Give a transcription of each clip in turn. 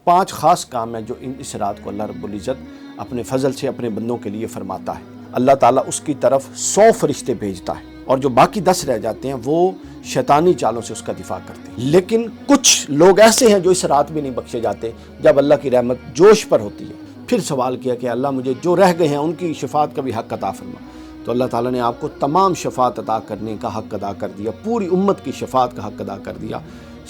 5 خاص کام ہیں جو اس رات کو اللہ رب العزت اپنے فضل سے اپنے بندوں کے لیے فرماتا ہے۔ اللہ تعالیٰ اس کی طرف 100 فرشتے بھیجتا ہے، اور جو باقی 10 رہ جاتے ہیں وہ شیطانی چالوں سے اس کا دفاع کرتے ہیں۔ لیکن کچھ لوگ ایسے ہیں جو اس رات بھی نہیں بخشے جاتے جب اللہ کی رحمت جوش پر ہوتی ہے۔ پھر سوال کیا کہ اللہ مجھے جو رہ گئے ہیں ان کی شفاعت کا بھی حق عطا فرما، تو اللہ تعالیٰ نے آپ کو تمام شفاعت عطا کرنے کا حق ادا کر دیا، پوری امت کی شفاعت کا حق ادا کر دیا،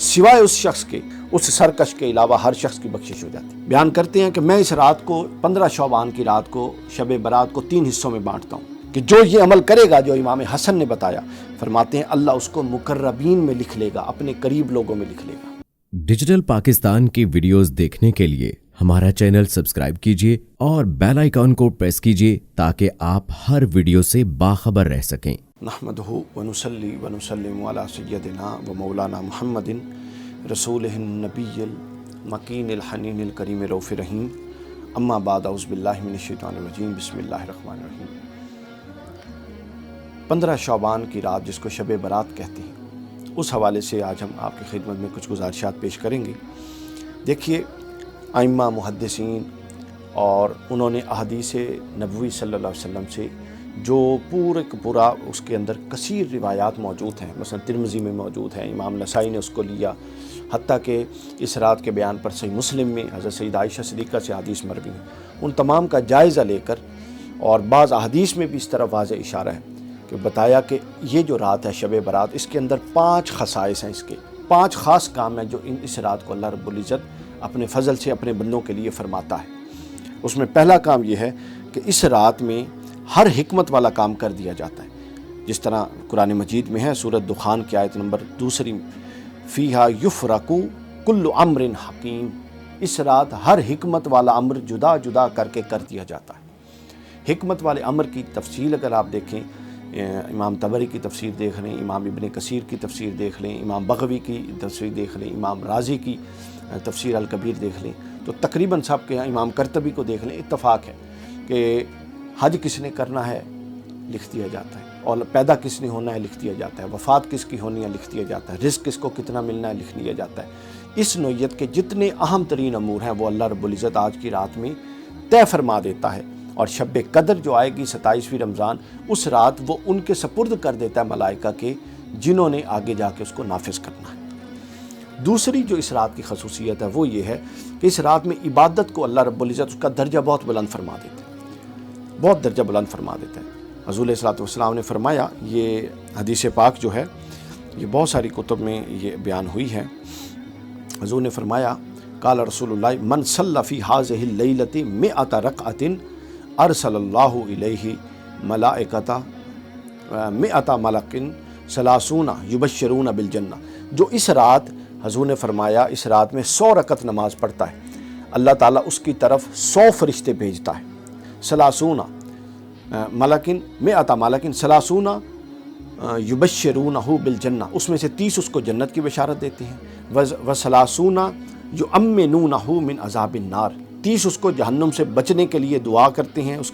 سوائے اس شخص کے، اس سرکش کے علاوہ ہر شخص کی بخشش ہو جاتی۔ بیان کرتے ہیں کہ میں اس رات کو 15 شعبان کی رات کو، شب برات کو 3 حصوں میں بانٹتا ہوں کہ جو یہ عمل کرے گا جو امام حسن نے بتایا، فرماتے ہیں اللہ اس کو مقربین میں لکھ لے گا، اپنے قریب لوگوں میں لکھ لے گا۔ ڈیجیٹل پاکستان کی ویڈیوز دیکھنے کے لیے ہمارا چینل سبسکرائب کیجیے اور بیل آئیکن کو پریس کیجیے تاکہ آپ ہر ویڈیو سے باخبر رہ سکیں۔ نحمدہ ونصلی ونسلم علی سیدنا و مولانا محمد رسولہ النبی المکین الحنین الکریم رؤوف رحیم، اما بعد اعوذ باللہ من الشیطان الرجیم، بسم اللہ الرحمن الرحیم۔ 15 شعبان کی رات جس کو شب برات کہتے ہیں، اس حوالے سے آج ہم آپ کی خدمت میں کچھ گزارشات پیش کریں گے۔ دیکھیے، ائمہ محدثین اور انہوں نے احادیث نبوی صلی اللہ علیہ وسلم سے جو پورا اس کے اندر کثیر روایات موجود ہیں، مثلا ترمذی میں موجود ہیں، امام نسائی نے اس کو لیا، حتیٰ کہ اس رات کے بیان پر صحیح مسلم میں حضرت سیدہ عائشہ صدیقہ سے حدیث مروی ہیں، ان تمام کا جائزہ لے کر، اور بعض احادیث میں بھی اس طرح واضح اشارہ ہے کہ بتایا کہ یہ جو رات ہے شب برات، اس کے اندر 5 خصائص ہیں، اس کے 5 خاص کام ہیں جو اس رات کو اللہ رب العزت اپنے فضل سے اپنے بندوں کے لیے فرماتا ہے۔ اس میں پہلا کام یہ ہے کہ اس رات میں ہر حکمت والا کام کر دیا جاتا ہے، جس طرح قرآن مجید میں ہے، سورۃ دخان کی آیت نمبر 2، فیہا یفرق کل امر حکیم، اس رات ہر حکمت والا امر جدا جدا کر کے کر دیا جاتا ہے۔ حکمت والے امر کی تفصیل اگر آپ دیکھیں، امام طبری کی تفسیر دیکھ لیں، امام ابن کثیر کی تفسیر دیکھ لیں، امام بغوی کی تفسیر دیکھ لیں، امام رازی کی تفسیر الکبیر دیکھ لیں، تو تقریباً سب کے، امام قرطبی کو دیکھ لیں، اتفاق ہے کہ حج کس نے کرنا ہے لکھ دیا جاتا ہے، اور پیدا کس نے ہونا ہے لکھ دیا جاتا ہے، وفات کس کی ہونی ہے لکھ دیا جاتا ہے، رزق کس کو کتنا ملنا ہے لکھ دیا جاتا ہے۔ اس نوعیت کے جتنے اہم ترین امور ہیں وہ اللہ رب العزت آج کی رات میں طے فرما دیتا ہے، اور شب قدر جو آئے گی 27ویں رمضان، اس رات وہ ان کے سپرد کر دیتا ہے ملائکہ کے جنہوں نے آگے جا کے اس کو نافذ کرنا ہے۔ دوسری جو اس رات کی خصوصیت ہے وہ یہ ہے کہ اس رات میں عبادت کو اللہ رب العزت اس کا درجہ بہت بلند فرما دیتا ہے، بہت درجہ بلند فرما دیتا ہے۔ حضور علیہ الصلوۃ والسلام نے فرمایا، یہ حدیث پاک جو ہے یہ بہت ساری کتب میں یہ بیان ہوئی ہے، حضور نے فرمایا، قال رسول اللہ من صلی فی ہذہ اللیلۃ 100 رکعۃ ارسل اللہ الیہ ملائکۃ 100 ملک 30 یبشرون بالجنہ۔ جو اس رات، حضور نے فرمایا، اس رات میں 100 رکعت نماز پڑھتا ہے، اللہ تعالیٰ اس کی طرف 100 فرشتے بھیجتا ہے، 30 ملکن 100 ملکن 30 یبشرونہ بالجنہ، اس میں سے 30 اس کو جنت کی بشارت دیتے ہیں، و30 یؤمنونہ من عذاب النار، 30 اس کو جہنم سے بچنے کے لیے دعا کرتے ہیں، اس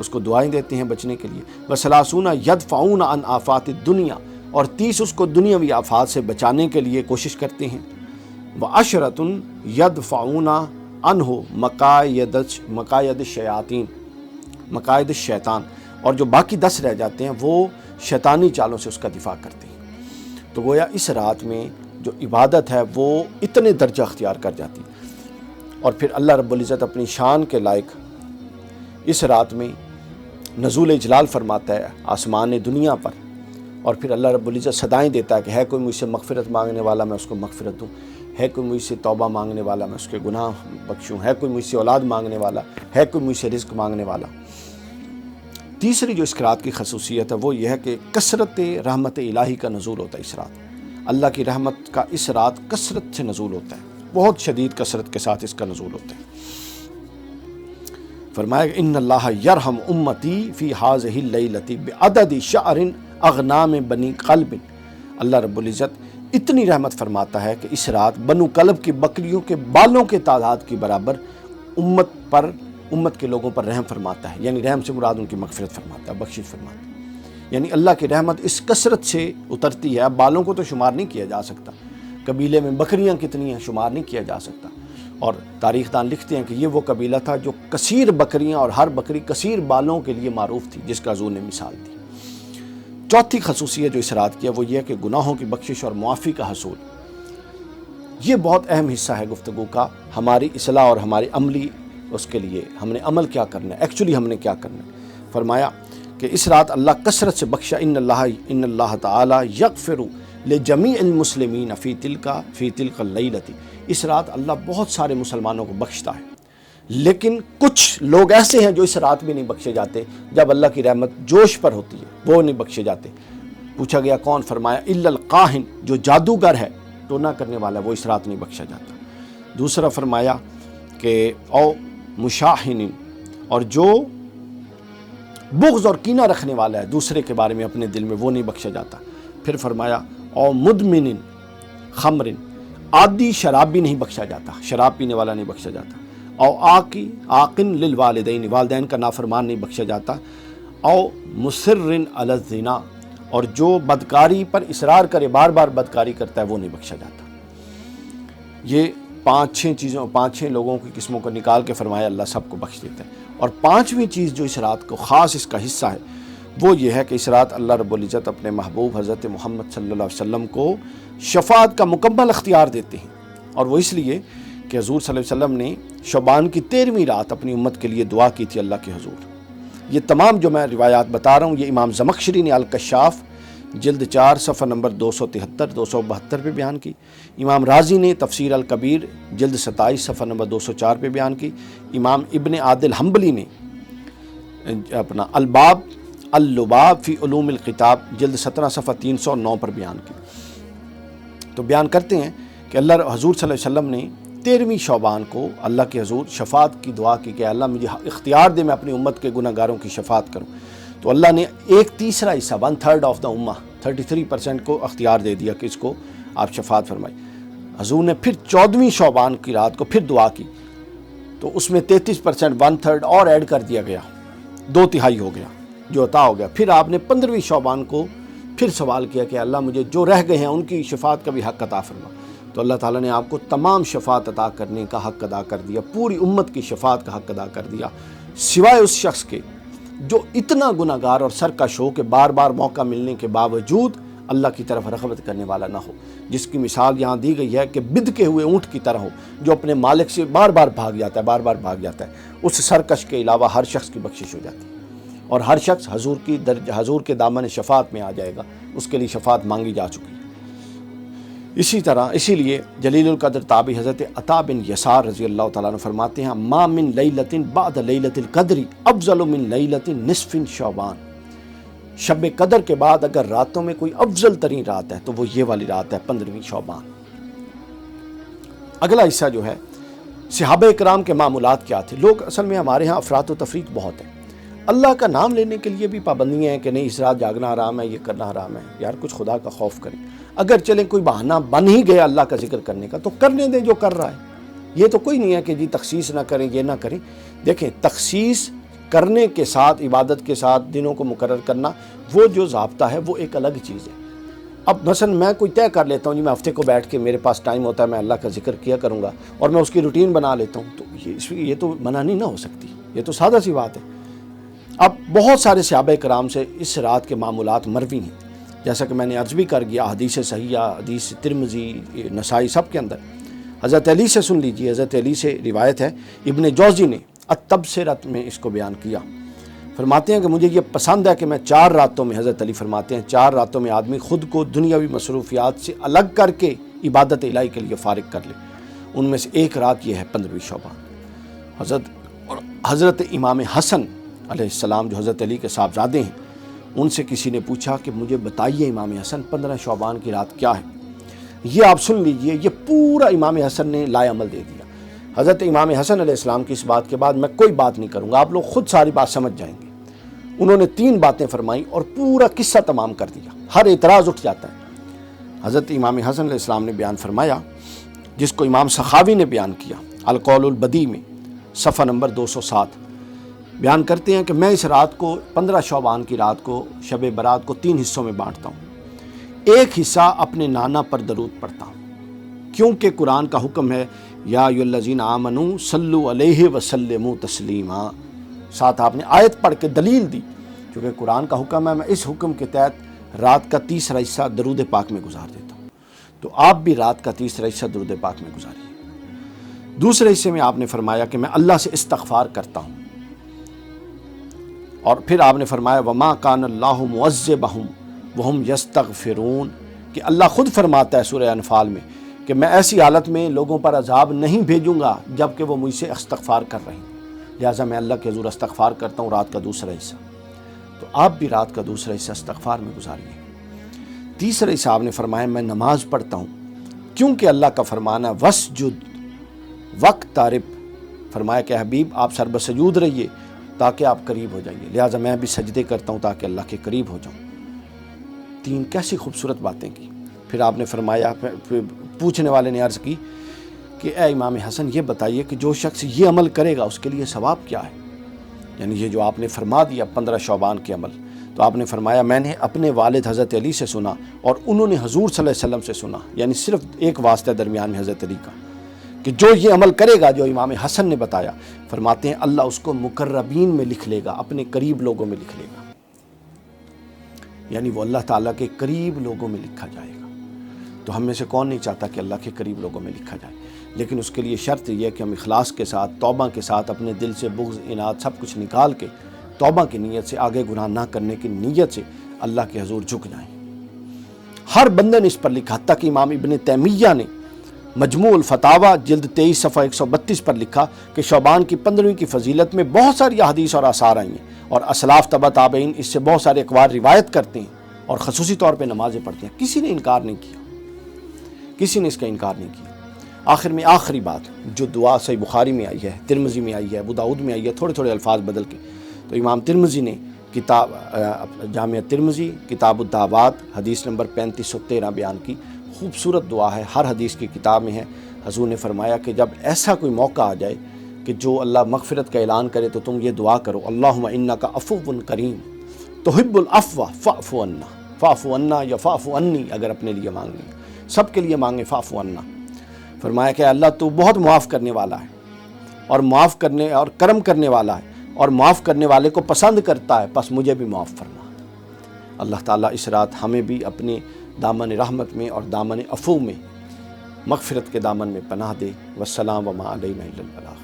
کو دعائیں دیتے ہیں بچنے کے لیے، و30 یدفعون عن آفات الدنیا، اور 30 اس کو دنیاوی آفات سے بچانے کے لیے کوشش کرتے ہیں، و10 یدفعون عنہ مقاید الشیاطین، مقاید الشیطان، اور جو باقی 10 رہ جاتے ہیں وہ شیطانی چالوں سے اس کا دفاع کرتے ہیں۔ تو گویا اس رات میں جو عبادت ہے وہ اتنے درجہ اختیار کر جاتی ہے، اور پھر اللہ رب العزت اپنی شان کے لائق اس رات میں نزول جلال فرماتا ہے آسمان دنیا پر، اور پھر اللہ رب العزت صدائیں دیتا ہے کہ ہے کوئی مجھ سے مغفرت مانگنے والا میں اس کو مغفرت دوں، ہے کوئی مجھ سے توبہ مانگنے والا میں اس کے گناہ بخشوں، ہے کوئی مجھ سے اولاد مانگنے والا، ہے کوئی مجھ سے رزق مانگنے والا۔ تیسری جو اس رات کی خصوصیت ہے وہ یہ ہے کہ کثرت رحمت الہی کا نزول ہوتا ہے اس رات، اللہ کی رحمت کا اس رات کثرت سے نزول ہوتا ہے، بہت شدید کثرت کے ساتھ اس کا نزول ہوتا ہے۔ فرمایا کہ ان اللہ یرحم امتی فی ہذہ اللیلۃ بعدد شعر اغنام بنی قلب، اللہ رب العزت اتنی رحمت فرماتا ہے کہ اس رات بنو قلب کی بکریوں کے بالوں کے تعداد کی برابر امت کے لوگوں پر رحم فرماتا ہے، یعنی رحم سے مراد ان کی مغفرت فرماتا ہے، بخشش فرماتا ہے، یعنی اللہ کی رحمت اس کثرت سے اترتی ہے۔ اب بالوں کو تو شمار نہیں کیا جا سکتا، قبیلے میں بکریاں کتنی ہیں شمار نہیں کیا جا سکتا، اور تاریخ دان لکھتے ہیں کہ یہ وہ قبیلہ تھا جو کثیر بکریاں اور ہر بکری کثیر بالوں کے لیے معروف تھی، جس کا حضور نے مثال دی۔ چوتھی خصوصیت جو اس رات کی ہے وہ یہ ہے کہ گناہوں کی بخشش اور معافی کا حصول۔ یہ بہت اہم حصہ ہے گفتگو کا، ہماری اصلاح اور ہماری عملی اس کے لیے ہم نے عمل کیا کرنا ہے، ایکچولی ہم نے کیا کرنا ہے۔ فرمایا کہ اس رات اللہ کثرت سے بخشا، ان اللہ تعالی یغفر لجمیع المسلمین فی تلک اللیلۃ، اس رات اللہ بہت سارے مسلمانوں کو بخشتا ہے، لیکن کچھ لوگ ایسے ہیں جو اس رات بھی نہیں بخشے جاتے، جب اللہ کی رحمت جوش پر ہوتی ہے وہ نہیں بخشے جاتے۔ پوچھا گیا کون؟ فرمایا الا القاہن، جو جادوگر ہے، ٹونا کرنے والا، وہ اس رات نہیں بخشا جاتا۔ دوسرا فرمایا کہ او مشاہن، اور جو بغض اور کینہ رکھنے والا ہے دوسرے کے بارے میں اپنے دل میں، وہ نہیں بخشا جاتا۔ پھر فرمایا او مدمن خمر، عادی شراب بھی نہیں بخشا جاتا، شراب پینے والا نہیں بخشا جاتا۔ او عاقن للوالدین، والدین کا نافرمان نہیں بخشا جاتا۔ او مصر علی الزنا، اور جو بدکاری پر اصرار کرے، بار بار بدکاری کرتا ہے، وہ نہیں بخشا جاتا۔ یہ 5-6 لوگوں کی قسموں کو نکال کے فرمایا اللہ سب کو بخش دیتا ہے۔ اور 5ویں چیز جو اس رات کو خاص اس کا حصہ ہے وہ یہ ہے کہ اس رات اللہ رب العزت اپنے محبوب حضرت محمد صلی اللہ علیہ وسلم کو شفاعت کا مکمل اختیار دیتے ہیں، اور وہ اس لیے کہ حضور صلی اللہ علیہ وسلم نے شعبان کی 13ویں رات اپنی امت کے لیے دعا کی تھی اللہ کے حضور۔ یہ تمام جو میں روایات بتا رہا ہوں یہ امام زمخشری نے الکشاف جلد 4 صفحہ نمبر 273 272 پہ بیان کی، امام رازی نے تفسیر الکبیر جلد 27 صفحہ نمبر 204 پہ بیان کی، امام ابن عادل حنبلی نے اپنا اللباب فی علوم الکتاب جلد 17 صفحہ 309 پر بیان کی۔ تو بیان کرتے ہیں کہ اللہ حضور صلی اللہ علیہ وسلم نے 13ویں شعبان کو اللہ کے حضور شفاعت کی دعا کی کہ اللہ مجھے اختیار دے میں اپنی امت کے گناہ گاروں کی شفاعت کروں، تو اللہ نے 1/3 حصہ 1/3 آف دا امہ 33% کو اختیار دے دیا کہ اس کو آپ شفاعت فرمائی۔ حضور نے پھر 14ویں شعبان کی رات کو پھر دعا کی تو اس میں 33% 1/3 اور ایڈ کر دیا گیا، 2/3 ہو گیا جو عطا ہو گیا۔ پھر آپ نے 15ویں شعبان کو پھر سوال کیا کہ اللہ مجھے جو رہ گئے ہیں ان کی شفاعت کا بھی حق عطا فرما، تو اللہ تعالیٰ نے آپ کو تمام شفاعت عطا کرنے کا حق ادا کر دیا، پوری امت کی شفاعت کا حق ادا کر دیا، سوائے اس شخص کے جو اتنا گناہ گار اور سرکش ہو کہ بار بار موقع ملنے کے باوجود اللہ کی طرف رغبت کرنے والا نہ ہو، جس کی مثال یہاں دی گئی ہے کہ بد کے ہوئے اونٹ کی طرح ہو جو اپنے مالک سے بار بار بھاگ جاتا ہے، اس سرکش کے علاوہ ہر شخص کی بخشش ہو جاتی ہے، اور ہر شخص حضور کے دامن شفاعت میں آ جائے گا، اس کے لیے شفاعت مانگی جا چکی ہے۔ اسی لیے جلیل القدر تابعی حضرت عطا بن یسار رضی اللہ تعالیٰ عنہ فرماتے ہیں ما من لیلۃ بعد لیلۃ القدر افضل من لیلۃ نصف شعبان، شب قدر کے بعد اگر راتوں میں کوئی افضل ترین رات ہے تو وہ یہ والی رات ہے 15ویں شعبان۔ اگلا حصہ جو ہے صحابہ کرام کے معمولات کیا تھے۔ لوگ اصل میں ہمارے ہاں افراط و تفریط بہت ہے، اللہ کا نام لینے کے لیے بھی پابندیاں ہیں کہ نہیں اس رات جاگنا حرام ہے، یہ کرنا حرام ہے۔ یار کچھ خدا کا خوف کریں، اگر چلیں کوئی بہانہ بن ہی گیا اللہ کا ذکر کرنے کا تو کرنے دیں جو کر رہا ہے، یہ تو کوئی نہیں ہے کہ جی تخصیص نہ کریں یہ نہ کریں۔ دیکھیں تخصیص کرنے کے ساتھ عبادت کے ساتھ دنوں کو مقرر کرنا وہ جو ضابطہ ہے وہ ایک الگ چیز ہے۔ اب مثلا میں کوئی طے کر لیتا ہوں جی میں ہفتے کو بیٹھ کے میرے پاس ٹائم ہوتا ہے میں اللہ کا ذکر کیا کروں گا اور میں اس کی روٹین بنا لیتا ہوں، تو یہ تو منانی نہ ہو سکتی، یہ تو سادہ سی بات ہے۔ اب بہت سارے صحابہ کرام سے اس رات کے معمولات مروی ہیں، جیسا کہ میں نے عرض بھی کر گیا، حدیث صحیحہ، حدیث ترمذی، نسائی، سب کے اندر۔ حضرت علی سے سن لیجیے، حضرت علی سے روایت ہے، ابن جوزی نے التبصرۃ میں اس کو بیان کیا، فرماتے ہیں کہ مجھے یہ پسند ہے کہ میں 4 راتوں میں، حضرت علی فرماتے ہیں 4 راتوں میں آدمی خود کو دنیاوی مصروفیات سے الگ کر کے عبادت الہی کے لیے فارغ کر لے، ان میں سے ایک رات یہ ہے 15ویں شعبان۔ حضرت امام حسن علیہ السلام جو حضرت علی کے صاحبزادے ہیں، ان سے کسی نے پوچھا کہ مجھے بتائیے امام حسن 15 شعبان کی رات کیا ہے؟ یہ آپ سن لیجئے، یہ پورا امام حسن نے لائے عمل دے دیا۔ حضرت امام حسن علیہ السلام کی اس بات کے بعد میں کوئی بات نہیں کروں گا، آپ لوگ خود ساری بات سمجھ جائیں گے۔ انہوں نے 3 باتیں فرمائیں اور پورا قصہ تمام کر دیا، ہر اعتراض اٹھ جاتا ہے۔ حضرت امام حسن علیہ السلام نے بیان فرمایا، جس کو امام سخاوی نے بیان کیا القول البدیع میں صفحہ نمبر 207، بیان کرتے ہیں کہ میں اس رات کو 15 شعبان کی رات کو شب برات کو 3 حصوں میں بانٹتا ہوں۔ ایک حصہ اپنے نانا پر درود پڑھتا ہوں، کیونکہ قرآن کا حکم ہے یا ایھاالذین آمنوا صلوا علیہ وسلموا تسلیما. ساتھ آپ نے آیت پڑھ کے دلیل دی، کیونکہ قرآن کا حکم ہے، میں اس حکم کے تحت رات کا تیسرا حصہ درود پاک میں گزار دیتا ہوں، تو آپ بھی رات کا تیسرا حصہ درود پاک میں گزاریے. دوسرے حصے میں آپ نے فرمایا کہ میں اللہ سے استغفار کرتا ہوں، اور پھر آپ نے فرمایا وما کان اللہ معذبہم وہم یستغفرون، کہ اللہ خود فرماتا ہے سورہ انفال میں کہ میں ایسی حالت میں لوگوں پر عذاب نہیں بھیجوں گا جب کہ وہ مجھ سے استغفار کر رہے ہیں. لہٰذا میں اللہ کے حضور استغفار کرتا ہوں رات کا دوسرا حصہ. تو آپ بھی رات کا دوسرا حصہ استغفار میں گزاریے. تیسرا حصہ آپ نے فرمایا میں نماز پڑھتا ہوں، کیونکہ اللہ کا فرمانا وسجد وقت تارب، فرمایا کہ حبیب آپ سر بسجود رہیے تاکہ آپ قریب ہو جائیے. لہٰذا میں بھی سجدے کرتا ہوں تاکہ اللہ کے قریب ہو جاؤں. 3 کیسی خوبصورت باتیں کی. پھر آپ نے فرمایا، پھر پوچھنے والے نے عرض کی کہ اے امام حسن یہ بتائیے کہ جو شخص یہ عمل کرے گا اس کے لیے ثواب کیا ہے؟ یعنی یہ جو آپ نے فرما دیا 15 شعبان کے عمل، تو آپ نے فرمایا میں نے اپنے والد حضرت علی سے سنا اور انہوں نے حضور صلی اللہ علیہ وسلم سے سنا، یعنی صرف ایک واسطہ درمیان میں حضرت علی کا، کہ جو یہ عمل کرے گا جو امام حسن نے بتایا، فرماتے ہیں اللہ اس کو مقربین میں لکھ لے گا، اپنے قریب لوگوں میں لکھ لے گا، یعنی وہ اللہ تعالیٰ کے قریب لوگوں میں لکھا جائے گا. تو ہم میں سے کون نہیں چاہتا کہ اللہ کے قریب لوگوں میں لکھا جائے، لیکن اس کے لیے شرط یہ ہے کہ ہم اخلاص کے ساتھ، توبہ کے ساتھ، اپنے دل سے بغض، اناد سب کچھ نکال کے توبہ کی نیت سے، آگے گناہ نہ کرنے کی نیت سے اللہ کے حضور جھک جائیں. ہر بندے نے اس پر لکھا، حتیٰ کہ امام ابن تیمیہ نے مجموع الفتاویٰ جلد 23 صفحہ 132 پر لکھا کہ شعبان کی 15ویں کی فضیلت میں بہت ساری احادیث اور آثار آئی ہیں، اور اسلاف تبع تابعین اس سے بہت سارے اقوال روایت کرتے ہیں اور خصوصی طور پہ نمازیں پڑھتے ہیں. کسی نے انکار نہیں کیا، کسی نے اس کا انکار نہیں کیا. آخر میں آخری بات جو دعا صحیح بخاری میں آئی ہے، ترمذی میں آئی ہے، ابو داؤد میں آئی ہے، تھوڑے تھوڑے الفاظ بدل کے، تو امام ترمذی نے کتاب جامع ترمذی کتاب الدعوات حدیث نمبر 3513 بیان کی. خوبصورت دعا ہے، ہر حدیث کی کتاب میں ہے. حضور نے فرمایا کہ جب ایسا کوئی موقع آ جائے کہ جو اللہ مغفرت کا اعلان کرے تو تم یہ دعا کرو، اللہم انک عفو کریم تحب العفو فاعف عنا. فاعف عنا یا فاعف عنی اگر اپنے لیے مانگیں، سب کے لیے مانگیں فاعف عنا. فرمایا کہ اللہ تو بہت معاف کرنے والا ہے، اور معاف کرنے اور کرم کرنے والا ہے، اور معاف کرنے والے کو پسند کرتا ہے، پس مجھے بھی معاف فرما. اللہ تعالیٰ اس رات ہمیں بھی اپنے دامن رحمت میں اور دامن عفو میں، مغفرت کے دامن میں پناہ دے. والسلام وما علینا الا البلاغ.